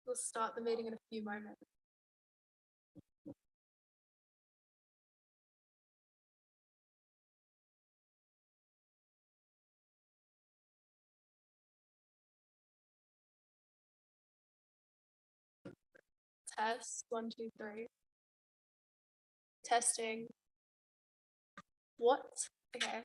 We'll start the meeting in a few moments. Test, 1, 2, 3. Testing. What? Okay.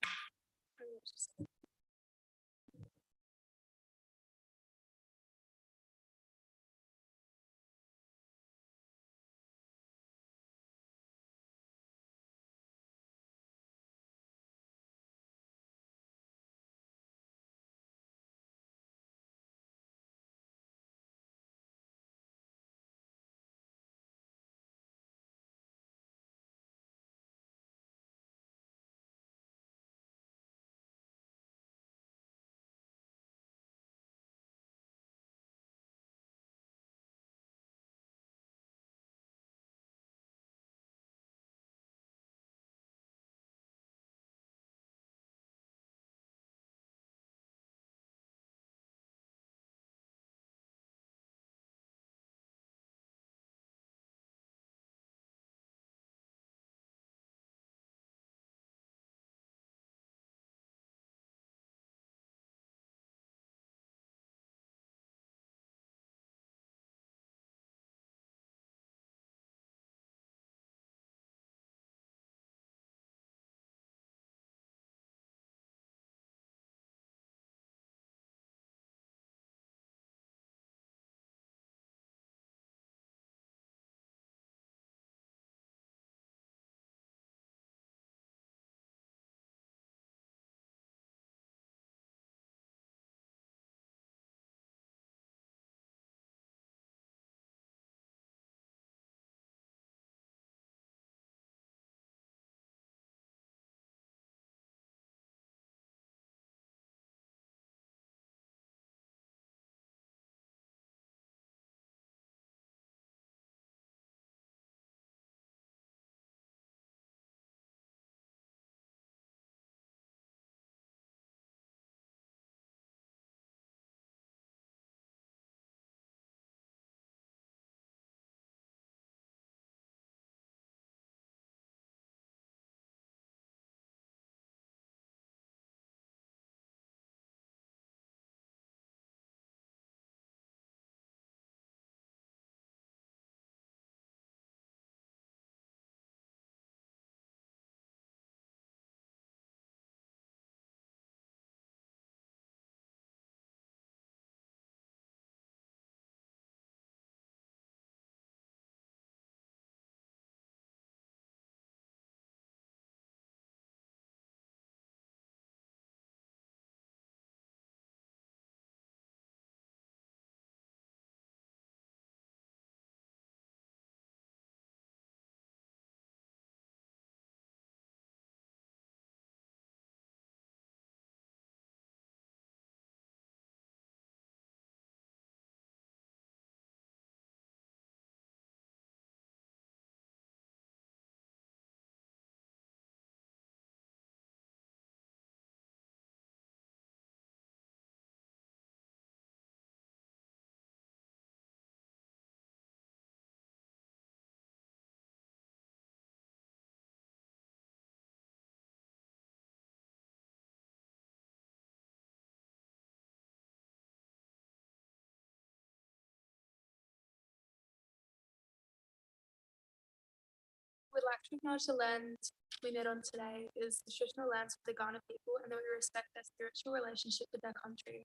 We'd like to acknowledge the land we met on today is the traditional lands of the Ghana people and that we respect their spiritual relationship with their country.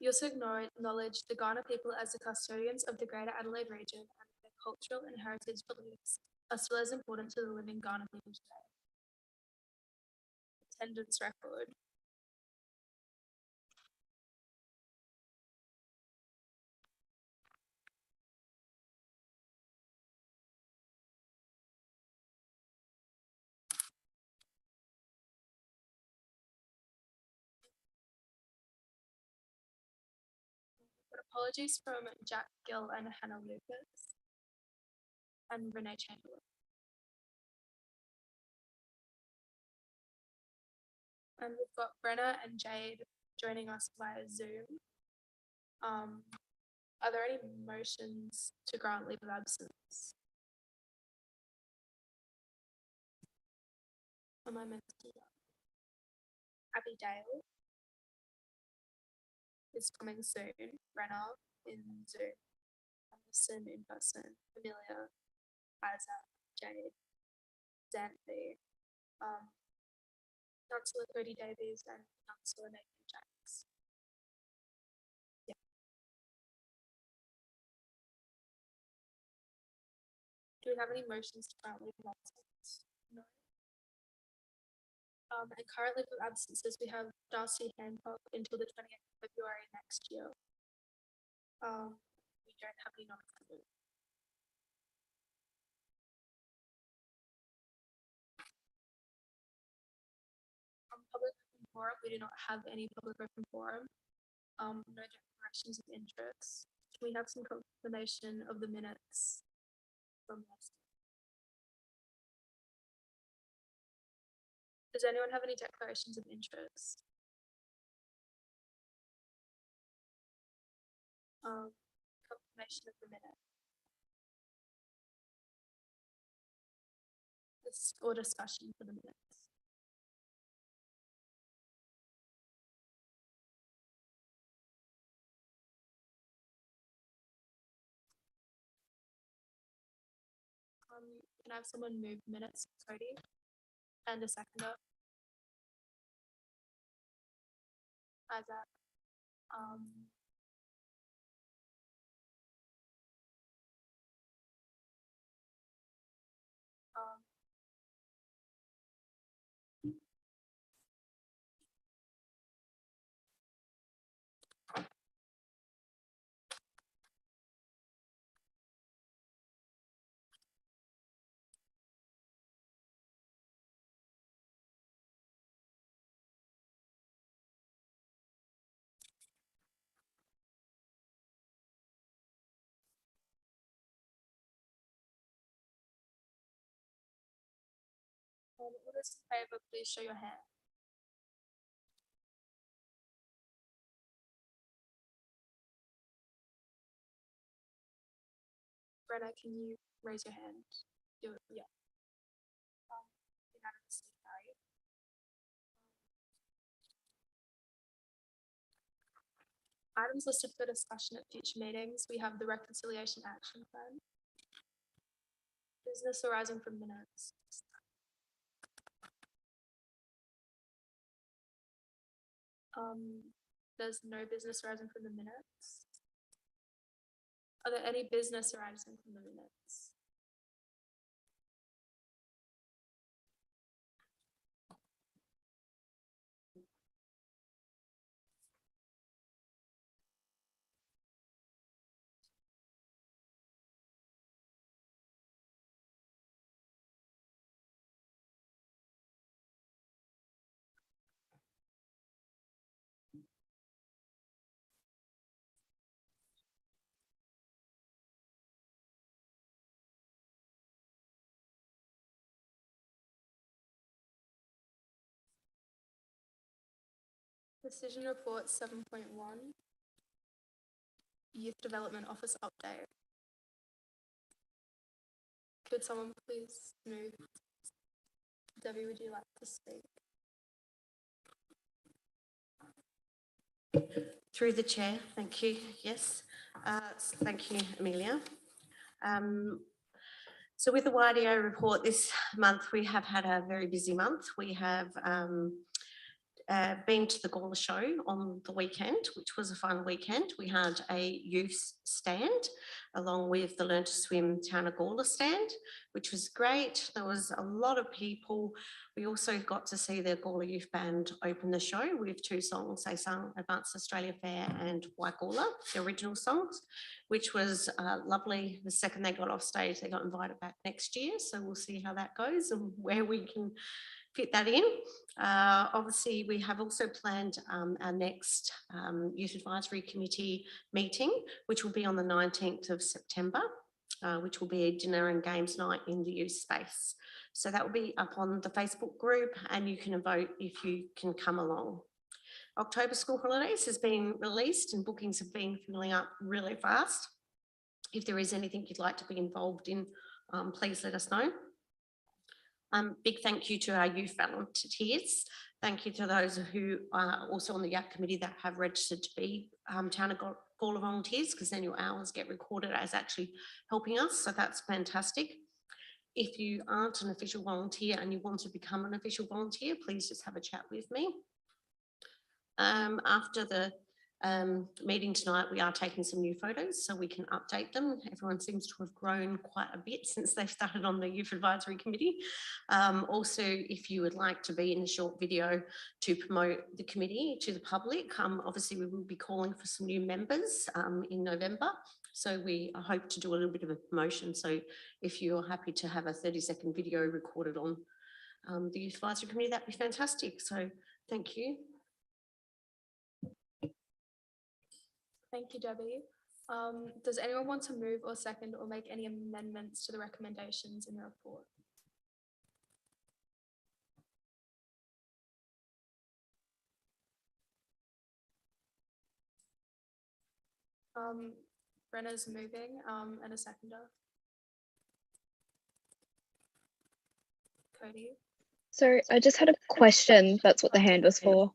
We also acknowledge the Ghana people as the custodians of the Greater Adelaide region and their cultural and heritage beliefs are still as important to the living Ghana people today. Attendance record. But apologies from Jack Gill and Hannah Lucas and Renee Chamberlain. And we've got Brenna and Jade joining us via Zoom. Are there any motions to grant leave of absence? Am I meant to do that? Abby Dale is coming soon. Brenna in Zoom. Anderson in person. Amelia, Isaac, Jade, Xanthi, Councillor Cody Davies and Councillor Nathan Jacks. Yeah. Do we have any motions to grant leave of absence? No. And current leave of absences, we have Darcy Hancock until the 28th of February next year. We don't have any non-attendant. Public open forum, we do not have any public open forum. No declarations of interest. Can we have some confirmation of the minutes from last? Does anyone have any declarations of interest? Confirmation of the minute. This or discussion for the minutes. Can I have someone move minutes, Cody? And a seconder. Isaac. All those in favor, please show your hand. Brenna, can you raise your hand? Do it, yeah. Unanimously carried. Items listed for discussion at future meetings. We have the reconciliation action plan. Business arising from minutes. There's no business arising from the minutes. Are there any business arising from the minutes? Decision report 7.1. Youth Development Office update. Could someone please move? Debbie, would you like to speak? Through the chair, thank you. Yes, thank you, Amelia. So with the YDO report this month, we have had a very busy month. We have been to the Gawler show on the weekend, which was a fun weekend. We had a youth stand along with the Learn to Swim Town of Gawler stand, which was great. There was a lot of people. We also got to see the Gawler Youth Band open the show with two songs. They sung Advanced Australia Fair and Why Gawler, the original songs, which was lovely. The second they got off stage, they got invited back next year. So we'll see how that goes and where we can fit that in. Obviously, we have also planned our next Youth Advisory Committee meeting, which will be on the 19th of September, which will be a dinner and games night in the youth space. So that will be up on the Facebook group and you can vote if you can come along. October school holidays has been released and bookings have been filling up really fast. If there is anything you'd like to be involved in, please let us know. Big thank you to our youth volunteers. Thank you to those who are also on the YAP committee that have registered to be Town of Gawler volunteers, because then your hours get recorded as actually helping us. So that's fantastic. If you aren't an official volunteer and you want to become an official volunteer, please just have a chat with me. After the meeting tonight, we are taking some new photos so we can update them. Everyone seems to have grown quite a bit since they've started on the Youth Advisory Committee. Also, if you would like to be in a short video to promote the committee to the public, obviously we will be calling for some new members in November. So we hope to do a little bit of a promotion. So if you're happy to have a 30-second video recorded on the Youth Advisory Committee, that'd be fantastic. So thank you. Thank you, Debbie. Does anyone want to move or second or make any amendments to the recommendations in the report? Brenna's moving and a seconder. Cody. So I just had a question. That's what the hand was for.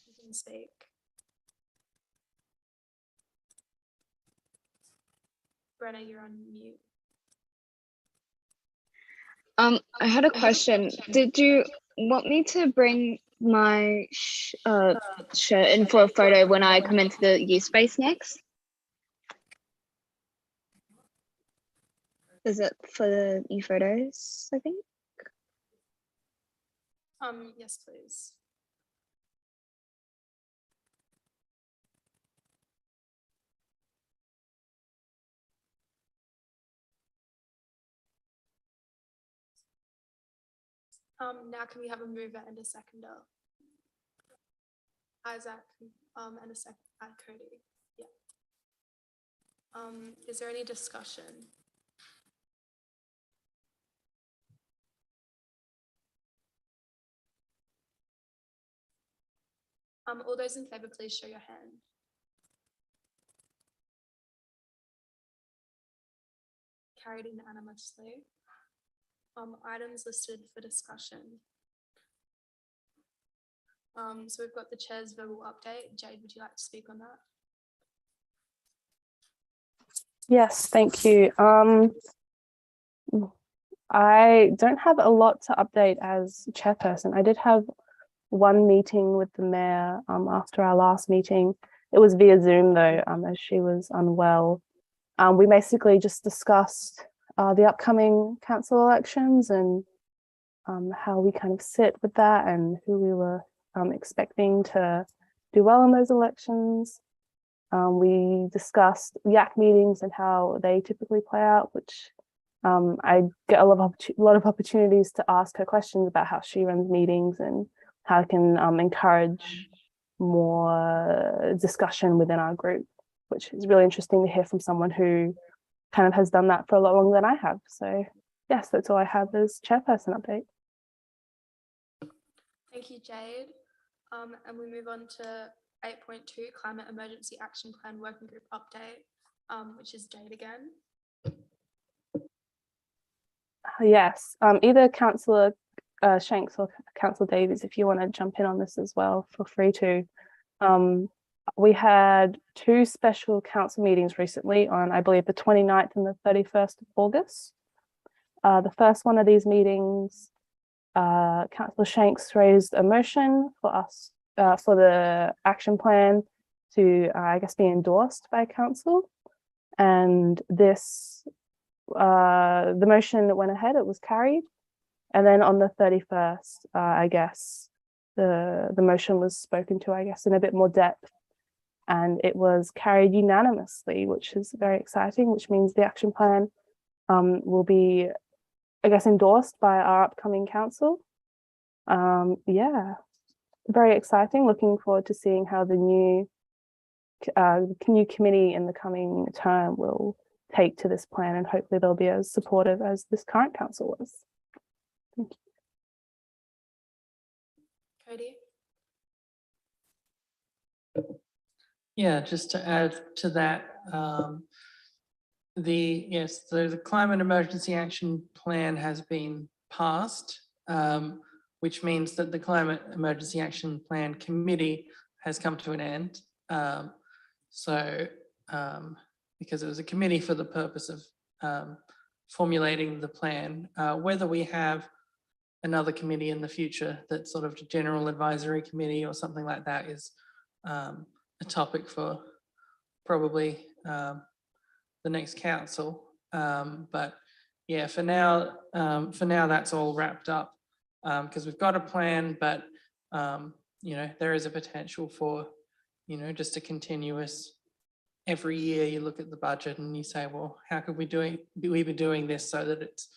You can speak. Brenna, you're on mute. I had a question. Did you want me to bring my shirt in for a photo when I come into the youth space next? Is it for the new photos, I think? Yes, please. Now can we have a mover and a seconder? Isaac, and a second, Cody. Yeah. Is there any discussion? All those in favour, please show your hand. Carried unanimously. Items listed for discussion. So we've got the chair's verbal update. Jade, would you like to speak on that? Yes, thank you. I don't have a lot to update as chairperson. I did have one meeting with the mayor after our last meeting. It was via Zoom though, as she was unwell. We basically just discussed the upcoming council elections and how we kind of sit with that and who we were expecting to do well in those elections. We discussed YAC meetings and how they typically play out, which I get a lot of opportunities to ask her questions about how she runs meetings and how I can encourage more discussion within our group, which is really interesting to hear from someone who kind of has done that for a lot longer than I have. So yes, that's all I have as chairperson update. Thank you, Jade. And we move on to 8.2 Climate Emergency Action Plan Working Group Update, which is Jade again. Yes, either Councillor Shanks or Councillor Davies, if you want to jump in on this as well, feel free to. We had two special council meetings recently on, I believe, the 29th and the 31st of August. The first one of these meetings, Councillor Shanks raised a motion for us for the action plan to, I guess, be endorsed by council. And this, the motion went ahead, it was carried. And then on the 31st, I guess, the motion was spoken to, I guess, in a bit more depth. And it was carried unanimously, which is very exciting, which means the action plan will be, I guess, endorsed by our upcoming council. Yeah, very exciting. Looking forward to seeing how the new committee in the coming term will take to this plan, and hopefully they'll be as supportive as this current council was. Thank you. Cody? Yeah, just to add to that, the climate emergency action plan has been passed, which means that the climate emergency action plan committee has come to an end. Because it was a committee for the purpose of formulating the plan, whether we have another committee in the future that's sort of a general advisory committee or something like that is a topic for probably the next council. But yeah, for now that's all wrapped up because we've got a plan, but you know, there is a potential for, you know, just a continuous, every year you look at the budget and you say, well, how could we be doing this so that it's,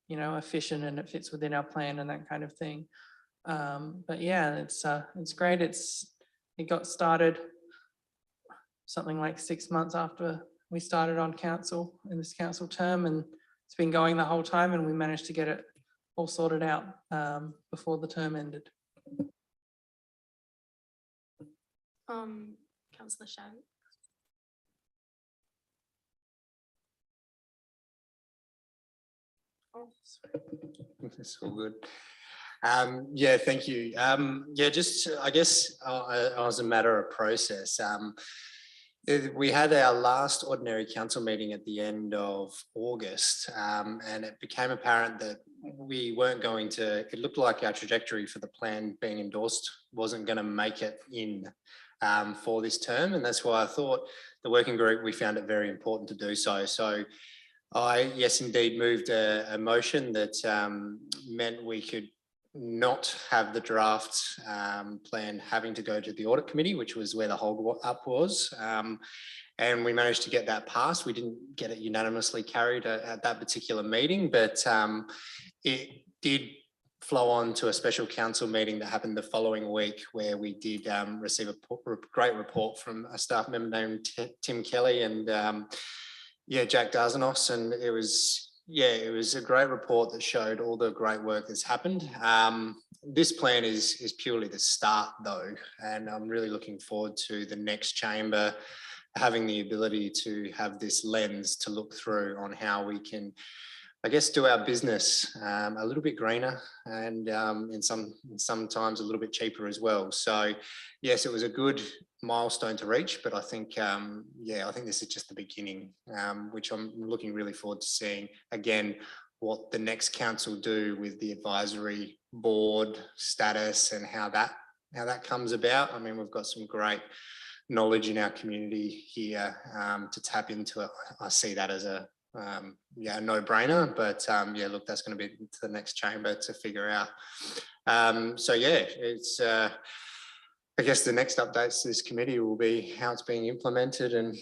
you know, efficient and it fits within our plan and that kind of thing. But yeah, it's great. It got started something like 6 months after we started on council in this council term, and it's been going the whole time, and we managed to get it all sorted out before the term ended. Councillor Shank. Oh, sorry. It's all good. Yeah, thank you. Yeah, just I guess as a matter of process, we had our last ordinary council meeting at the end of August, and it became apparent that we weren't going to, it looked like our trajectory for the plan being endorsed wasn't going to make it in for this term. And that's why I thought the working group, we found it very important to do so. So I, yes, indeed, moved a motion that meant we could not have the draft plan having to go to the audit committee, which was where the hold up was. And we managed to get that passed. We didn't get it unanimously carried at that particular meeting, but it did flow on to a special council meeting that happened the following week, where we did receive a great report from a staff member named Tim Kelly and Jack Darzanos, and it was a great report that showed all the great work that's happened. This plan is purely the start though, and I'm really looking forward to the next chamber having the ability to have this lens to look through on how we can, I guess, do our business a little bit greener and sometimes a little bit cheaper as well. So yes, it was a good milestone to reach, but I think, I think this is just the beginning, which I'm looking really forward to seeing again, what the next council do with the advisory board status and how that comes about. I mean, we've got some great knowledge in our community here to tap into it. I see that as a no-brainer, but look, that's going to be to the next chamber to figure out. It's I guess the next updates to this committee will be how it's being implemented and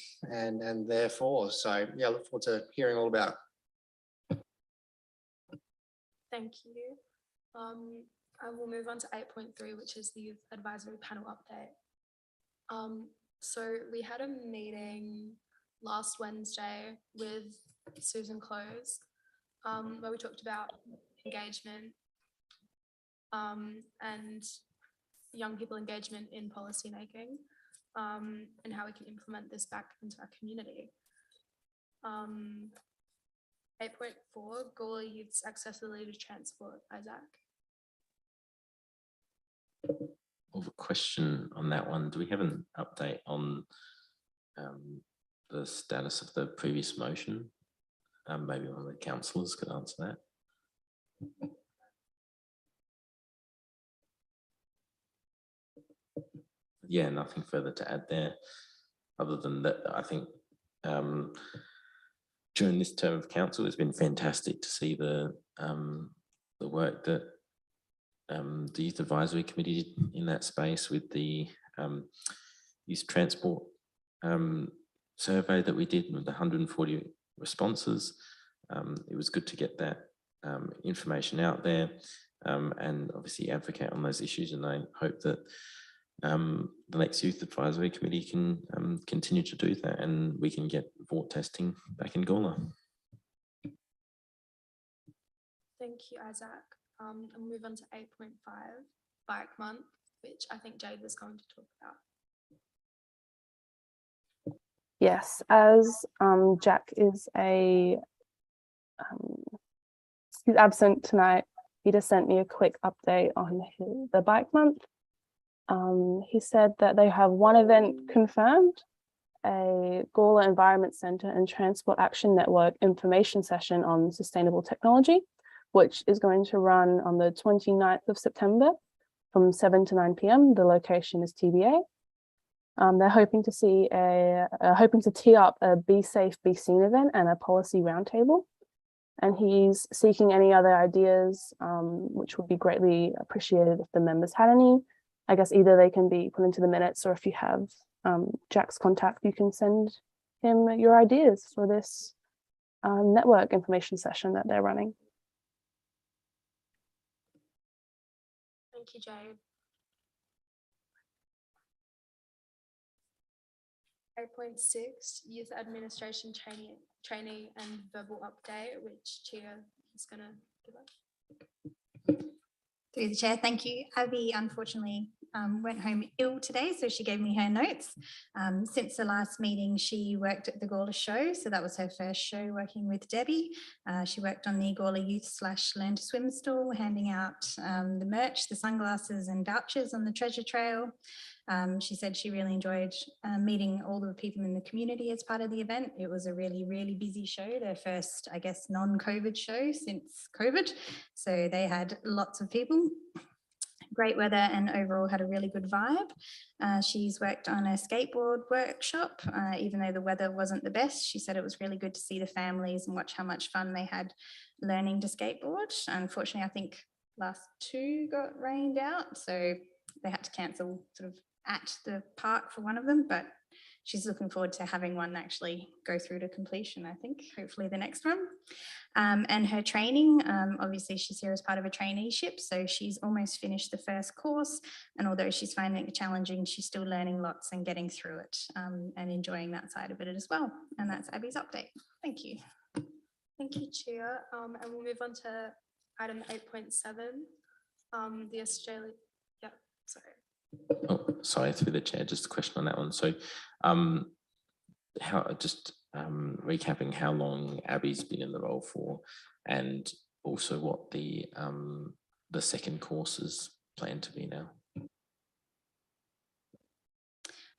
therefore. So yeah, I look forward to hearing all about it. Thank you. I will move on to 8.3, which is the Youth Advisory Panel update. So we had a meeting last Wednesday with Susan Close, where we talked about engagement and young people engagement in policy making, and how we can implement this back into our community. 8.4, Gawler Youth's accessibility to transport. Isaac? I have a question on that one. Do we have an update on the status of the previous motion? Maybe one of the councillors could answer that. Yeah, nothing further to add there, other than that I think during this term of council, it's been fantastic to see the work that the Youth Advisory Committee did in that space with the youth transport survey that we did with the 140 responses. It was good to get that information out there and obviously advocate on those issues, and I hope that the next Youth Advisory Committee can continue to do that, and we can get vort testing back in Gawler. Thank you, Isaac. And we'll move on to 8.5, Bike Month, which I think Jade was going to talk about. Yes, as Jack is he's absent tonight. He just sent me a quick update on the Bike Month. He said that they have one event confirmed, a Gawler Environment Centre and Transport Action Network information session on sustainable technology, which is going to run on the 29th of September from 7 to 9 p.m. The location is TBA. They're hoping to tee up a Be Safe, Be Seen event and a policy roundtable. And he's seeking any other ideas, which would be greatly appreciated if the members had any. I guess either they can be put into the minutes, or if you have Jack's contact, you can send him your ideas for this network information session that they're running. Thank you, Jade. 8.6, Youth Administration Trainee and Verbal Update, which Chia is going to give us. Through the chair, thank you. Abby unfortunately went home ill today, so she gave me her notes. Since the last meeting, she worked at the Gawler show, so that was her first show working with Debbie. She worked on the Gawler Youth / Learn to Swim stall, handing out the merch, the sunglasses and vouchers on the treasure trail. She said she really enjoyed meeting all the people in the community as part of the event. It was a really, really busy show, their first, I guess, non-COVID show since COVID. So they had lots of people, great weather, and overall had a really good vibe. She's worked on a skateboard workshop, even though the weather wasn't the best. She said it was really good to see the families and watch how much fun they had learning to skateboard. Unfortunately, I think last two got rained out, so they had to cancel sort of at the park for one of them, but she's looking forward to having one actually go through to completion, I think, hopefully the next one. And her training, obviously she's here as part of a traineeship, so she's almost finished the first course, and although she's finding it challenging, she's still learning lots and getting through it, and enjoying that side of it as well. And that's Abby's update. Thank you. Thank you, Chia. And we'll move on to item 8.7, the Australia, yeah, sorry. Oh, sorry, through the chair, just a question on that one. So recapping how long Abby's been in the role for, and also what the second course is planned to be now.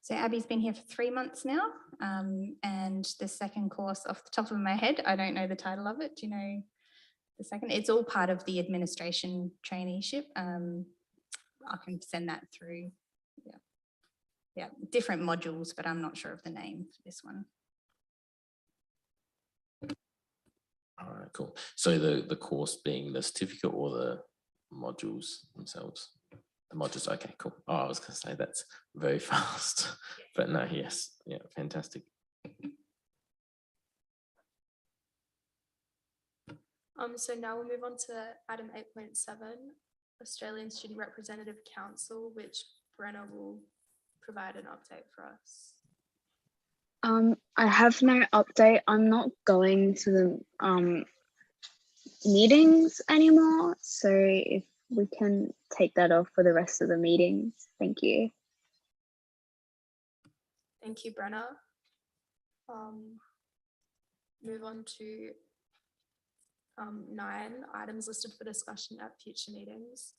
So Abby's been here for 3 months now, and the second course, off the top of my head, I don't know the title of it. Do you know the second? It's all part of the administration traineeship. I can send that through. Yeah, different modules, but I'm not sure of the name for this one. All right, cool. So the course being the certificate or the modules themselves? The modules, okay, cool. Oh, I was going to say that's very fast, but no, yes, yeah, fantastic. So now we'll move on to item 8.7, Australian Student Representative Council, which Brenna will provide an update for us. I have no update. I'm not going to the meetings anymore, so if we can take that off for the rest of the meetings, thank you. Thank you, Brenna. Move on to 9 items listed for discussion at future meetings,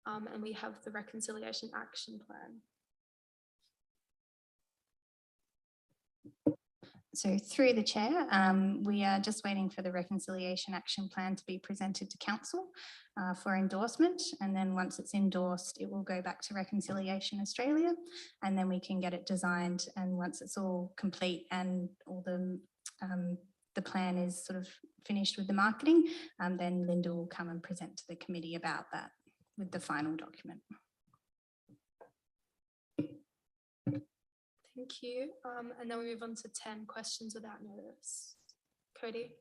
and we have the Reconciliation Action Plan. So through the chair, we are just waiting for the Reconciliation Action Plan to be presented to Council for endorsement. And then once it's endorsed, it will go back to Reconciliation Australia, and then we can get it designed. And once it's all complete and all the plan is sort of finished with the marketing, then Linda will come and present to the committee about that with the final document. Thank you. And then we move on to 10 questions without notice. Cody.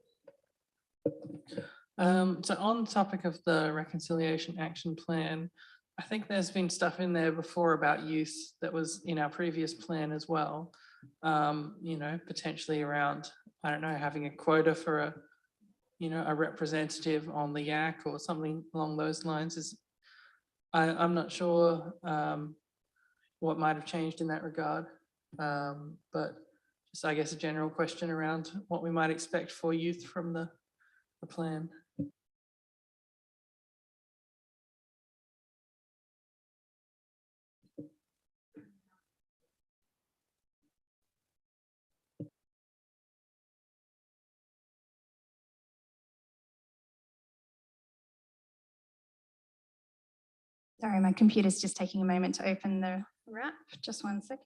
So on the topic of the Reconciliation Action Plan, I think there's been stuff in there before about youth that was in our previous plan as well. You know, potentially around, I don't know, having a quota for a, you know, a representative on the YAC or something along those lines. I'm not sure what might have changed in that regard, but just I guess a general question around what we might expect for youth from the plan. Sorry, my computer's just taking a moment to open the wrap. Just 1 second.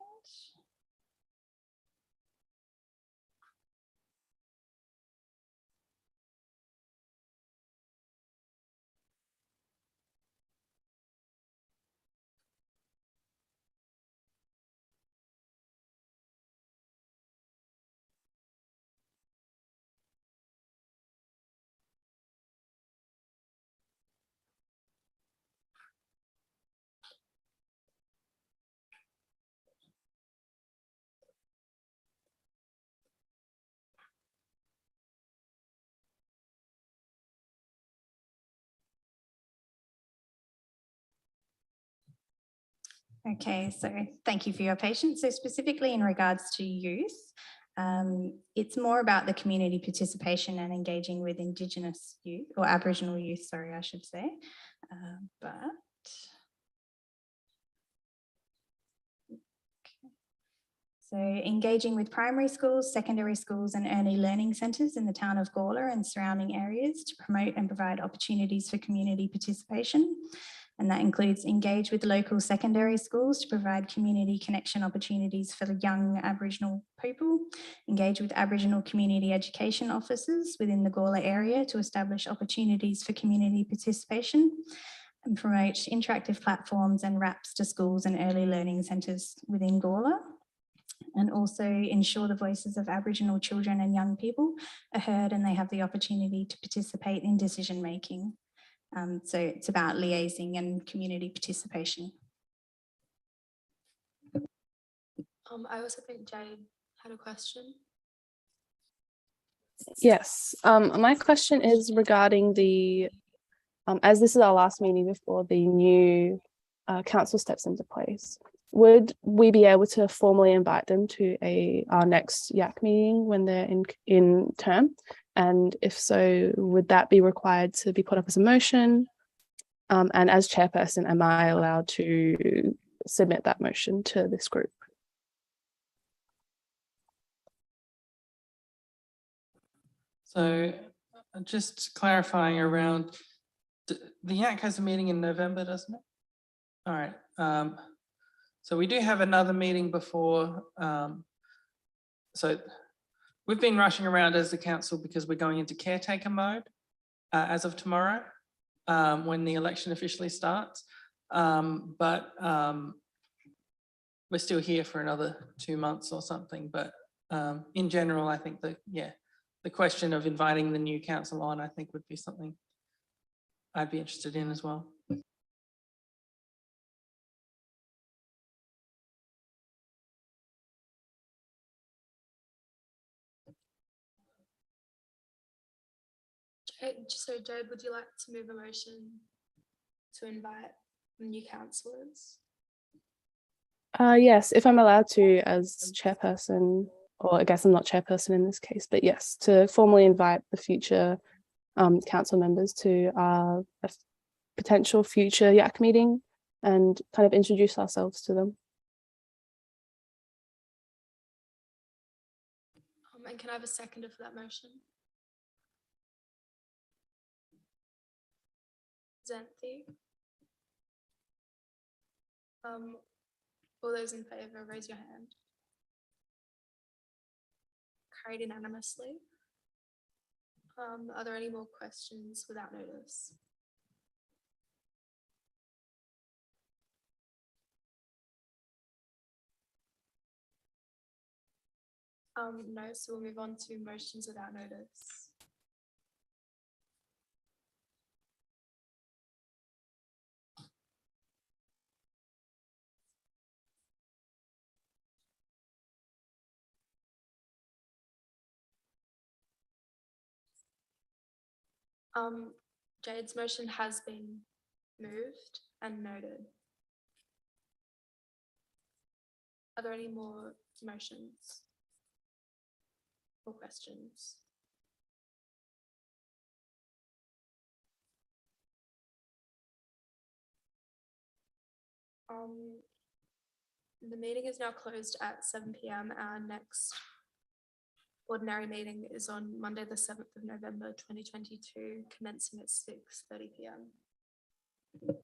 Okay, so thank you for your patience. So specifically in regards to youth, it's more about the community participation and engaging with Indigenous youth or Aboriginal youth, sorry, I should say. So engaging with primary schools, secondary schools and early learning centres in the town of Gawler and surrounding areas to promote and provide opportunities for community participation. And that includes engage with local secondary schools to provide community connection opportunities for the young Aboriginal people, engage with Aboriginal community education officers within the Gawler area to establish opportunities for community participation, and promote interactive platforms and wraps to schools and early learning centres within Gawler. And also ensure the voices of Aboriginal children and young people are heard and they have the opportunity to participate in decision making. So it's about liaising and community participation. I also think Jade had a question. Yes, my question is regarding the, as this is our last meeting before the new council steps into place, would we be able to formally invite them to our next YAC meeting when they're in term? And if so, would that be required to be put up as a motion? And as chairperson, am I allowed to submit that motion to this group? So just clarifying around, the YAC has a meeting in November, doesn't it? All right. So we do have another meeting before. So we've been rushing around as the council because we're going into caretaker mode as of tomorrow when the election officially starts. But we're still here for another 2 months or something. But in general, I think that, yeah, the question of inviting the new council on, I think would be something I'd be interested in as well. So Jade, would you like to move a motion to invite the new councillors? Yes, if I'm allowed to as chairperson, or I guess I'm not chairperson in this case, but yes, to formally invite the future council members to a potential future YAC meeting and kind of introduce ourselves to them. And can I have a seconder for that motion? Xanthi. All those in favour, raise your hand. Carried unanimously. Are there any more questions without notice? No, so we'll move on to motions without notice. Jade's motion has been moved and noted. Are there any more motions or questions? The meeting is now closed at 7 p.m. Our next ordinary meeting is on Monday, the 7th of November, 2022, commencing at 6:30 p.m.